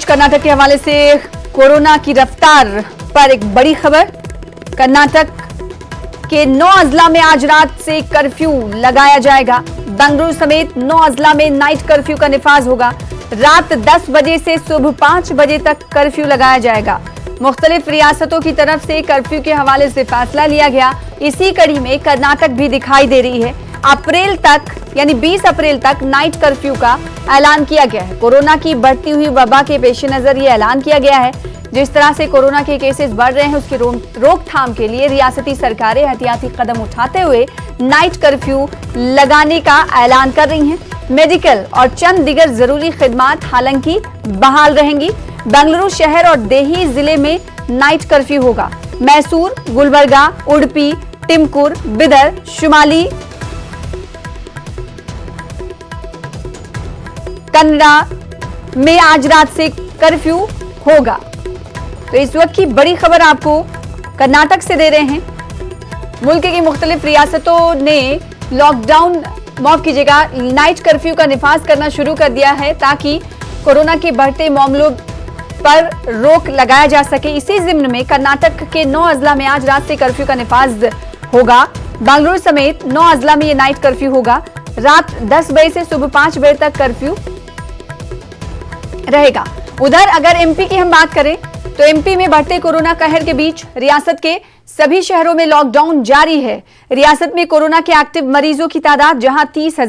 कर्नाटक के हवाले से कोरोना की रफ्तार पर एक बड़ी खबर। कर्नाटक के 9 अजला में आज रात से कर्फ्यू लगाया जाएगा। बेंगलुरु समेत 9 अजला में नाइट कर्फ्यू का निफाज होगा। रात 10 बजे से सुबह 5 बजे तक कर्फ्यू लगाया जाएगा। मुख्तलिफ रियासतों की तरफ से कर्फ्यू के हवाले से फैसला लिया गया। इसी कड़ी में कर्नाटक भी दिखाई दे रही है। अप्रैल तक यानी 20 अप्रैल तक नाइट कर्फ्यू का ऐलान किया गया है। कोरोना की बढ़ती हुई वबा के पेश नजर ये ऐलान किया गया है। जिस तरह से कोरोना के केसेस बढ़ रहे हैं उसकी रोकथाम के लिए रियासती सरकारें एहतियाती कदम उठाते हुए नाइट कर्फ्यू लगाने का ऐलान कर रही हैं। मेडिकल और चंद दिगर जरूरी खिदमात हालांकि बहाल रहेंगी। बेंगलुरु शहर और देही जिले में नाइट कर्फ्यू होगा। मैसूर, गुलबर्गा, उडुपी, टिमकुर, बिदर, शुमाली, कन्नड़ा में आज रात से कर्फ्यू होगा। तो इस वक्त की बड़ी खबर आपको कर्नाटक से दे रहे हैं। मुल्क की मुख्तलिफ रियासतों ने लॉकडाउन माफ कीजिएगा नाइट कर्फ्यू का निफाज करना शुरू कर दिया है ताकि कोरोना के बढ़ते मामलों पर रोक लगाया जा सके। इसी जिम्न में कर्नाटक के 9 अजला में आज रात से कर्फ्यू का निफाज होगा। बेंगलुरु समेत 9 अजला में ये नाइट कर्फ्यू होगा। रात 10 बजे से सुबह 5 बजे तक कर्फ्यू रहेगा। उधर अगर एमपी की हम बात करें तो एमपी में बढ़ते कोरोना कहर के बीच रियासत के सभी शहरों में लॉकडाउन जारी है। रियासत में कोरोना के एक्टिव मरीजों की तादाद जहां 30,000